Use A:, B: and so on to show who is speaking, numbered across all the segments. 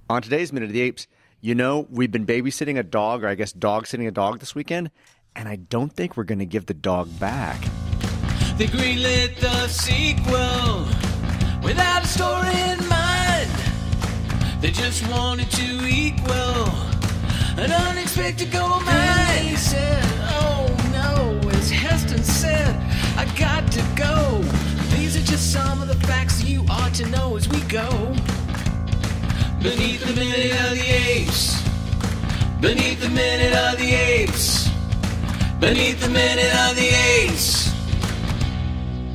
A: On today's Minute of the Apes, we've been babysitting a dog, or I guess dog-sitting a dog this weekend, and I don't think we're going to give the dog back.
B: They greenlit the sequel without a story in mind. They just wanted to equal an unexpected gold mine. He said, oh no, as Heston said, I got to go. These are just some of the facts you ought to know as we go. Beneath the Minute of the Apes. Beneath the Minute of the Apes. Beneath the Minute of the Apes.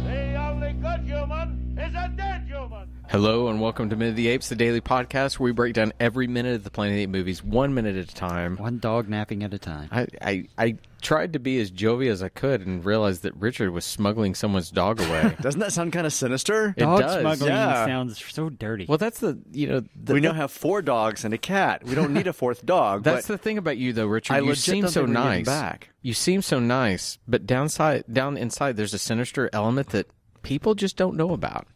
C: The only good human is a dead human.
D: Hello and welcome to Minute of the Apes, the daily podcast where we break down every minute of the Planet of the Apes movies, 1 minute at a time.
E: One dog napping at a time.
D: I tried to be as jovial as I could and realized that Richard was smuggling someone's dog away.
A: Doesn't that sound kind of sinister?
D: It
E: Dog
D: does,
E: smuggling
A: yeah.
E: sounds so dirty.
D: Well, that's
A: We now have 4 dogs and a cat. We don't need a 4th dog.
D: That's
A: but
D: the thing about you, though, Richard.
A: I
D: You
A: legit
D: seem
A: don't
D: so
A: think we're getting
D: nice.
A: back.
D: You seem so nice, but down inside, there's a sinister element that people just don't know about.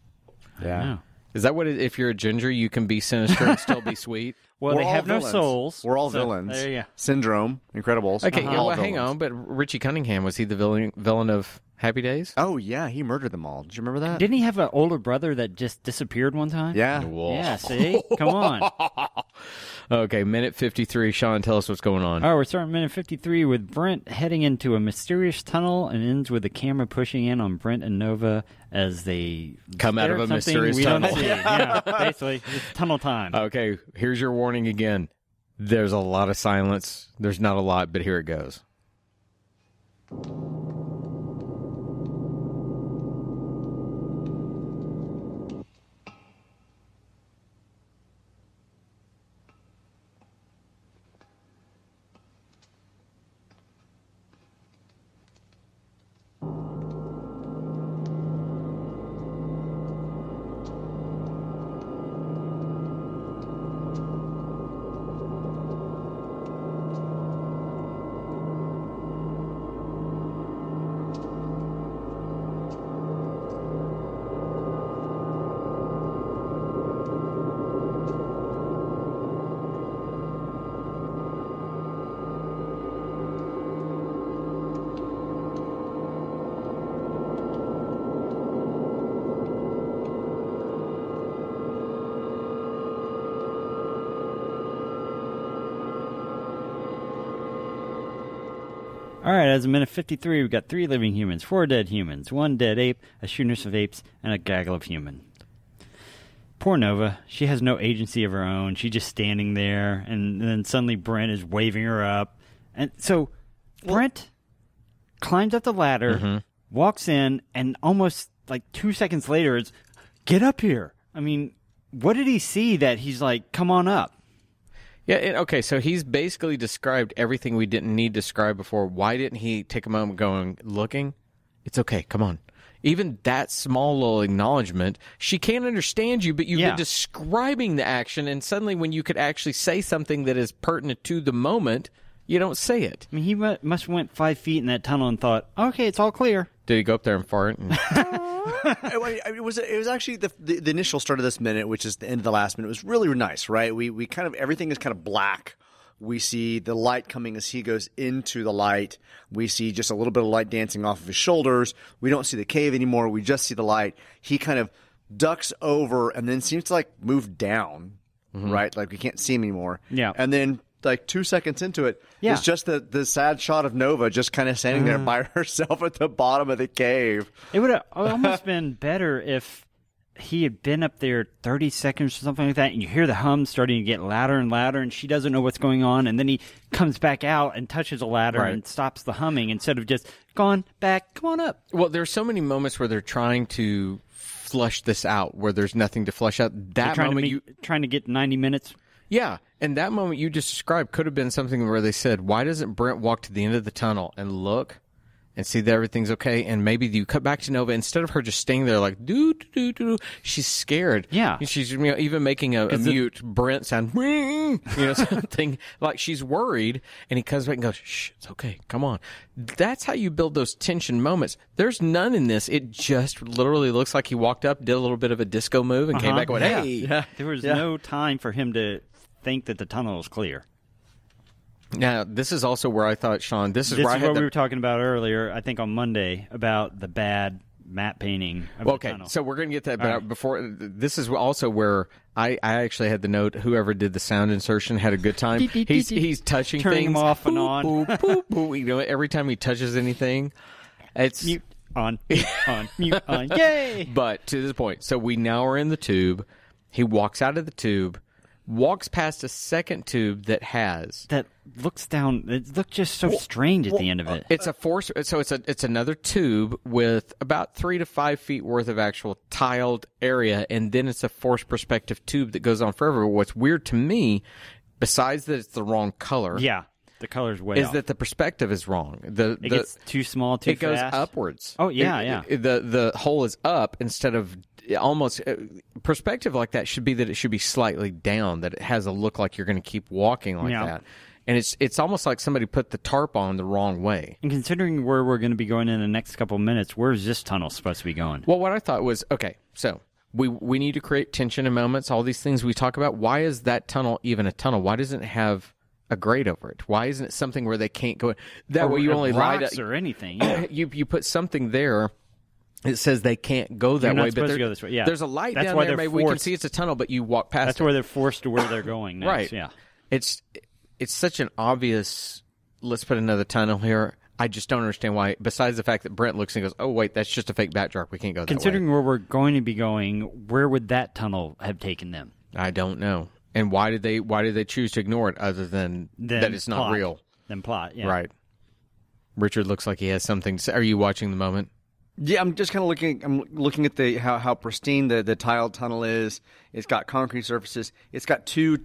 A: Yeah.
E: No.
D: Is that what? If you're a ginger, you can be sinister and still be sweet?
E: Well,
A: We're
E: they
A: all
E: have no
A: villains.
E: souls.
A: We're all
E: so
A: villains.
E: There you go.
A: Syndrome, Incredibles.
D: Okay, yeah,
A: All
D: well, hang
A: villains.
D: on. But Richie Cunningham, was he the villain of Happy Days?
A: Oh, yeah, he murdered them all. Did you remember that?
E: Didn't he have an older brother that just disappeared one time?
A: Yeah.
D: Whoa.
E: Yeah, see? Come on.
D: Okay, minute 53. Sean, tell us what's going on.
E: All right, we're starting minute 53 with Brent heading into a mysterious tunnel and ends with the camera pushing in on Brent and Nova as they
D: Come out of
E: stare
D: a
E: at something
D: mysterious
E: we
D: tunnel.
E: Don't see. Yeah, basically, it's tunnel time.
D: Okay, here's your warning again. There's a lot of silence. There's not a lot, but here it goes.
E: All right, as of minute 53, we've got 3 living humans, 4 dead humans, 1 dead ape, a shooters of apes, and a gaggle of human. Poor Nova. She has no agency of her own. She's just standing there, and then suddenly Brent is waving her up. And so Brent climbs up the ladder, walks in, and almost like 2 seconds later is, get up here. I mean, what did he see that he's like, come on up?
D: Yeah, okay, so he's basically described everything we didn't need to describe before. Why didn't he take a moment looking? It's okay, come on. Even that small little acknowledgement, she can't understand you, but you've been describing the action, and suddenly when you could actually say something that is pertinent to the moment, you don't say it.
E: I mean, he must have went 5 feet in that tunnel and thought, okay, it's all clear.
D: Did he go up there and fart? And...
A: It was actually the initial start of this minute, which is the end of the last minute. It was really nice, right? We kind of, everything is kind of black. We see the light coming as he goes into the light. We see just a little bit of light dancing off of his shoulders. We don't see the cave anymore. We just see the light. He kind of ducks over and then seems to like move down, right? Like we can't see him anymore.
E: Yeah.
A: And then like 2 seconds into it,
E: Yeah.
A: it's just the sad shot of Nova just kind of standing there by herself at the bottom of the cave.
E: It would have almost been better if he had been up there 30 seconds or something like that, and you hear the hum starting to get louder and louder, and she doesn't know what's going on, and then he comes back out and touches a ladder and stops the humming instead of just gone back, come on up.
D: Well, there's so many moments where they're trying to flush this out, where there's nothing to flush out. That moment
E: Trying to get 90 minutes.
D: Yeah, and that moment you just described could have been something where they said, why doesn't Brent walk to the end of the tunnel and look and see that everything's okay? And maybe you cut back to Nova. Instead of her just staying there like, doo-doo-doo-doo, she's scared.
E: Yeah.
D: She's even making a mute Brent sound, something like she's worried. And he comes back and goes, shh, it's okay, come on. That's how you build those tension moments. There's none in this. It just literally looks like he walked up, did a little bit of a disco move, and came back and went, hey.
E: Yeah. There was no time for him to think that the tunnel is clear.
D: Now, this is also where I thought, Sean, this is
E: This
D: where I
E: is
D: had
E: what we were talking about earlier, I think on Monday, about the bad matte painting of the tunnel.
D: So we're going to get to that, but
E: right.
D: before this is also where I actually had the note. Whoever did the sound insertion had a good time. He's touching
E: Turning
D: things
E: them off and
D: boop,
E: on.
D: Boop, boop, boop. You know, every time he touches anything, it's
E: Mute on, mute on, mute on. Yay!
D: But to this point, so we now are in the tube. He walks out of the tube, walks past a second tube that has
E: That looks down. It looked just so strange at the end of it.
D: It's a force. So it's another tube with about 3 to 5 feet worth of actual tiled area, and then it's a forced perspective tube that goes on forever. What's weird to me, besides that it's the wrong color,
E: Yeah, the color's way
D: is
E: off.
D: that the perspective is wrong.
E: It gets too small, too
D: it goes
E: fast.
D: upwards.
E: Oh, yeah.
D: The hole is up instead of almost perspective like that should be that it should be slightly down. That it has a look like you're going to keep walking like that. And it's almost like somebody put the tarp on the wrong way.
E: And considering where we're going to be going in the next couple of minutes, where's this tunnel supposed to be going?
D: Well, what I thought was, okay, so we need to create tension in moments, all these things we talk about. Why is that tunnel even a tunnel? Why doesn't it have a grate over it? Why isn't it something where they can't go? That way you only light
E: rocks
D: up
E: or anything. Yeah.
D: You put something there. It says they can't go that
E: You're not
D: way, but
E: supposed to go this way. Yeah.
D: there's a light
E: That's
D: down
E: why
D: there.
E: they're
D: Maybe we can
E: forced-
D: see it's a tunnel, but you walk past
E: That's
D: it.
E: where they're forced to where they're going next.
D: Right.
E: Yeah.
D: It's such an obvious, let's put another tunnel here. I just don't understand why, besides the fact that Brent looks and goes, oh, wait, that's just a fake backdrop. We can't go that
E: Considering
D: way.
E: where we're going to be going, where would that tunnel have taken them?
D: I don't know. And why did they choose to ignore it other than that it's not
E: plot.
D: real?
E: Then plot, yeah.
D: Right. Richard looks like he has something to say. Are you watching the moment?
A: Yeah, I'm just kind of looking. I'm looking at the how pristine the tiled tunnel is. It's got concrete surfaces. It's got two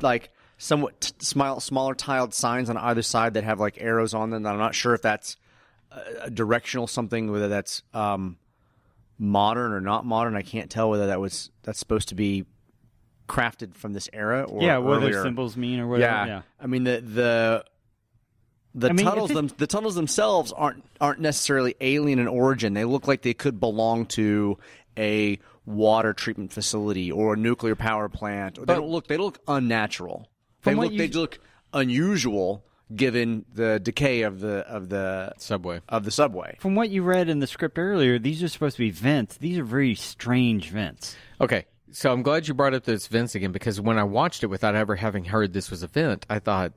A: somewhat smaller tiled signs on either side that have arrows on them. I'm not sure if that's a directional something, whether that's modern or not modern. I can't tell whether that's supposed to be crafted from this era or
E: what
A: earlier.
E: those symbols mean or whatever. Yeah.
A: I mean the tunnels themselves aren't necessarily alien in origin. They look like they could belong to a water treatment facility or a nuclear power plant. They look unnatural. They look unusual given the decay of the subway.
E: From what you read in the script earlier, these are supposed to be vents. These are very strange vents.
D: Okay, so I'm glad you brought up those vents again, because when I watched it without ever having heard this was a vent, I thought,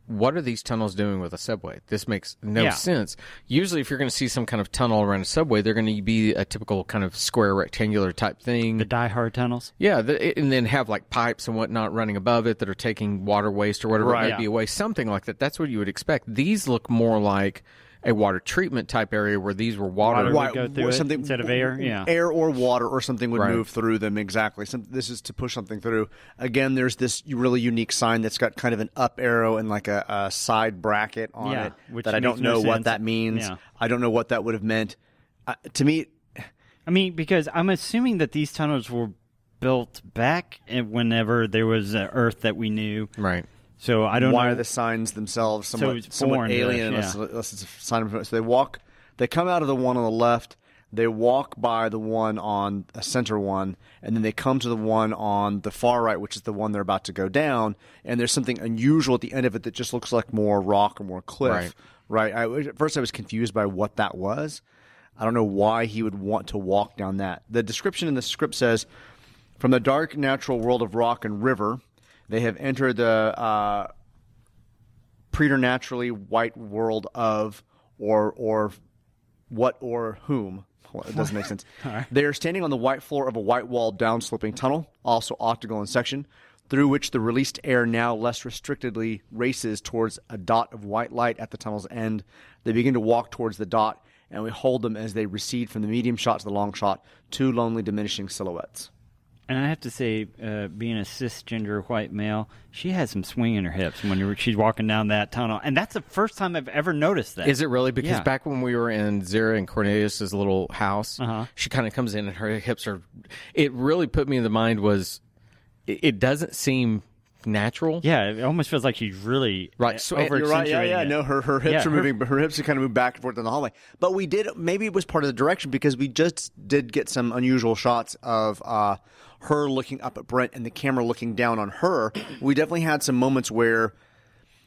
D: what are these tunnels doing with a subway? This makes no sense. Usually, if you're going to see some kind of tunnel around a subway, they're going to be a typical kind of square rectangular type thing.
E: The die-hard tunnels?
D: Yeah, and then have pipes and whatnot running above it that are taking water waste or whatever it might be away, something like that. That's what you would expect. These look more like a water treatment type area where these were water
E: would go through it instead of air. Yeah,
A: air or water or something would move through them. Exactly. This is to push something through. Again, there's this really unique sign that's got kind of an up arrow and a side bracket on it that I don't know what that means.
E: Yeah.
A: I don't know what that would have meant. To me,
E: I mean, because I'm assuming that these tunnels were built back whenever there was Earth that we knew.
D: Right.
E: So I don't know.
A: Why are the signs themselves somewhat
E: foreign
A: alien
E: to us,
A: unless it's a sign of... So they come out of the one on the left, they walk by the one on a center one, and then they come to the one on the far right, which is the one they're about to go down, and there's something unusual at the end of it that just looks like more rock or more cliff. Right. At first I was confused by what that was. I don't know why he would want to walk down that. The description in the script says, from the dark natural world of rock and river, they have entered the preternaturally white world of or what or whom. Well, it doesn't make sense.
E: Right.
A: They are standing on the white floor of a white-walled downsloping tunnel, also octagonal in section, through which the released air now less restrictedly races towards a dot of white light at the tunnel's end. They begin to walk towards the dot, and we hold them as they recede from the medium shot to the long shot, two lonely diminishing silhouettes.
E: And I have to say, being a cisgender white male, she has some swing in her hips when she's walking down that tunnel. And that's the first time I've ever noticed that.
D: Is it really? Because back when we were in Zara and Cornelius' little house, she kind of comes in and her hips are... It really put me in the mind was... It doesn't seem natural.
E: Yeah, it almost feels like she's really over-accentuating
A: You're right. Yeah. No, her hips are moving, but her hips are kind of moved back and forth in the hallway. But maybe it was part of the direction because we just did get some unusual shots of her looking up at Brent and the camera looking down on her. We definitely had some moments where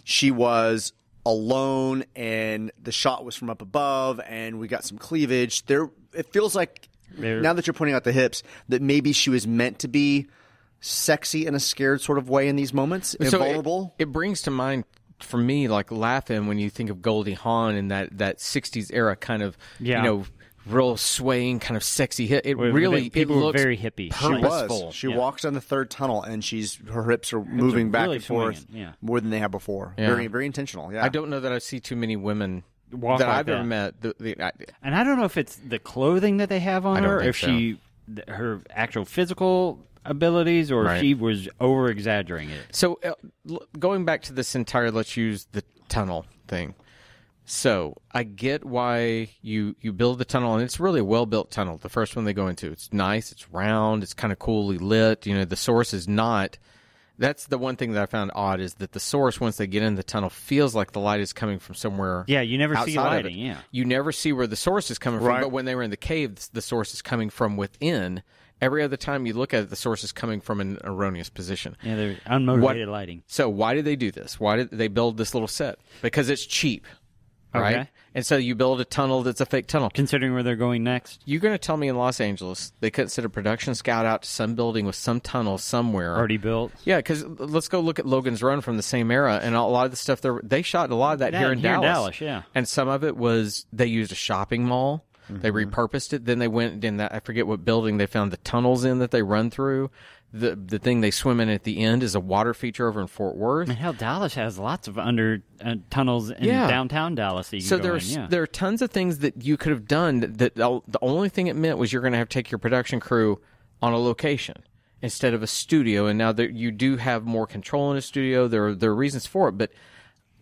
A: she was alone and the shot was from up above and we got some cleavage. It feels like, now that you're pointing out the hips, that maybe she was meant to be sexy in a scared sort of way in these moments, and vulnerable.
D: It brings to mind, for me, like laughing when you think of Goldie Hawn in that 60s era kind of, real swaying kind of sexy hit. It looks
E: very hippie.
D: Purposeful.
A: She walks down the third tunnel and her hips are moving back
E: really
A: and forth
E: swinging,
A: more than they have before.
D: Yeah.
A: Very, very intentional. Yeah.
D: I don't know that I see too many women
E: Walk
D: that
E: like
D: I've ever
E: that.
D: met.
E: And I don't know if it's the clothing that they have on
D: I don't
E: her,
D: think
E: if her actual physical abilities, or if she was over exaggerating it.
D: So going back to this entire, let's use the tunnel thing. So I get why you build the tunnel, and it's really a well-built tunnel. The first one they go into, it's nice, it's round, it's kind of coolly lit. The source is not. That's the one thing that I found odd, is that the source, once they get in the tunnel, feels like the light is coming from somewhere.
E: Yeah, you never see
D: outside
E: lighting.
D: of it.
E: Yeah,
D: you never see where the source is coming from. But when they were in the cave, the source is coming from within. Every other time you look at it, the source is coming from an erroneous position.
E: Yeah, they're unmotivated lighting.
D: So why did they do this? Why did they build this little set? Because it's cheap, right?
E: Okay.
D: And so you build a tunnel that's a fake tunnel.
E: Considering where they're going next.
D: You're going to tell me in Los Angeles they couldn't send a production scout out to some building with some tunnel somewhere.
E: Already built.
D: Yeah, because let's go look at Logan's Run from the same era, and a lot of the stuff they shot a lot of that here in Dallas.
E: Yeah.
D: And some of it was they used a shopping mall. They repurposed it. Then they went in that, I forget what building they found the tunnels in that they run through. The thing they swim in at the end is a water feature over in Fort Worth.
E: And hell, Dallas has lots of under tunnels in downtown Dallas that you can go in.
D: There are tons of things that you could have done that the only thing it meant was you're going to have to take your production crew on a location instead of a studio. And now you do have more control in a studio. There are reasons for it, but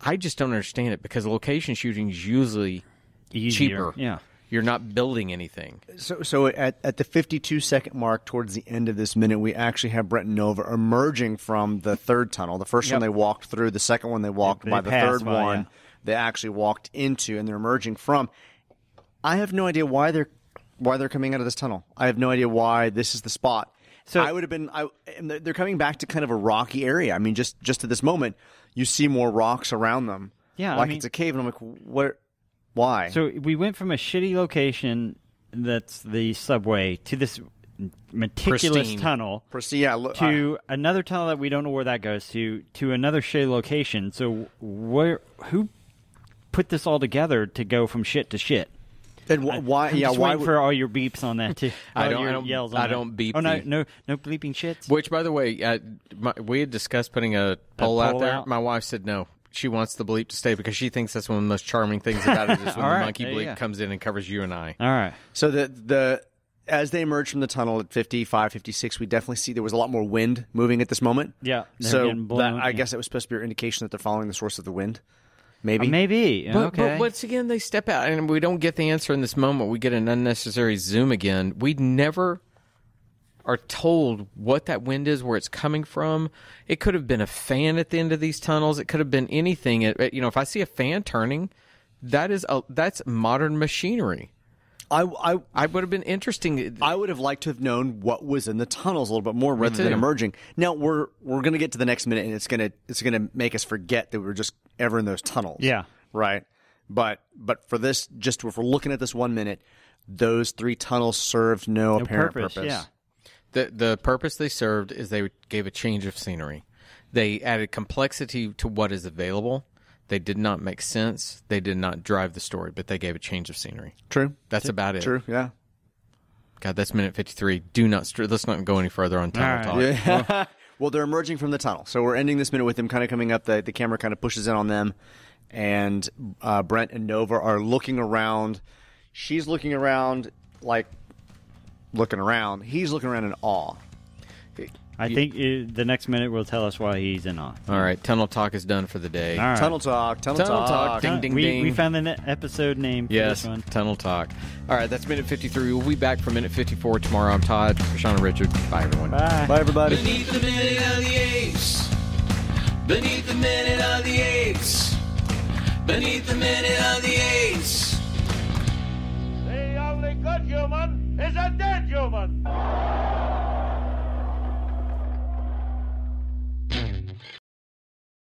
D: I just don't understand it, because location shooting is usually cheaper.
E: Yeah.
D: You're not building anything.
A: So at the 52-second mark, towards the end of this minute, we actually have Brent and Nova emerging from the third tunnel. The first one they walked through, the second one they walked by, the third one they actually walked into, and they're emerging from. I have no idea why they're coming out of this tunnel. I have no idea why this is the spot. So I would have been. They're coming back to kind of a rocky area. I mean, just at this moment, you see more rocks around them.
E: Yeah,
A: like it's a cave, and I'm like, what? Why?
E: So we went from a shitty location that's the subway to this meticulous
D: Pristine.
E: tunnel
A: to
E: another tunnel that we don't know where that goes to another shitty location. So who put this all together to go from shit to shit?
A: And why?
E: I'm just waiting for all your beeps on that too.
D: I
E: I
D: don't beep.
E: Oh no bleeping shits.
D: Which, by the way, we had discussed putting a poll out there.
E: out?
D: My wife said no. She wants the bleep to stay because she thinks that's one of the most charming things about it is when the monkey bleep comes in and covers you and I.
E: All right.
A: So as they emerge from the tunnel at 55, 56, we definitely see there was a lot more wind moving at this moment.
E: Yeah.
A: So I guess that was supposed to be an indication that they're following the source of the wind. Maybe.
E: Maybe.
D: But once again, they step out and we don't get the answer in this moment. We get an unnecessary zoom again. We never are told what that wind is, where it's coming from. It could have been a fan at the end of these tunnels. It could have been anything. If I see a fan turning, that's modern machinery. I would have been interesting.
A: I would have liked to have known what was in the tunnels a little bit more rather than emerging. Now we're going to get to the next minute, and it's going to make us forget that we were just ever in those tunnels.
E: Yeah.
A: Right. But for this, just if we're looking at this 1 minute, those three tunnels served no apparent purpose.
E: Yeah.
D: The purpose they served is they gave a change of scenery. They added complexity to what is available. They did not make sense. They did not drive the story, but they gave a change of scenery.
A: True.
D: That's about it.
A: True, yeah.
D: God, that's minute 53. Let's not go any further on tunnel talk.
A: Yeah. Well, they're emerging from the tunnel. So we're ending this minute with them kind of coming up. The camera kind of pushes in on them. And Brent and Nova are looking around. She's looking around like looking around. He's looking around in awe.
E: I think the next minute will tell us why he's in awe.
D: All right, tunnel talk is done for the day.
E: All right.
A: Tunnel talk.
D: Ding, ding, ding.
E: We found the episode name for
D: yes,
E: this one.
D: tunnel talk. All right, that's minute 53. We'll be back for minute 54 tomorrow. I'm Todd, Rashawn, and Richard. Bye, everyone.
E: Bye.
A: Bye, everybody.
B: Beneath the minute of the apes. Beneath the minute of the apes. Beneath the minute of the apes.
C: The only good human is a dead human.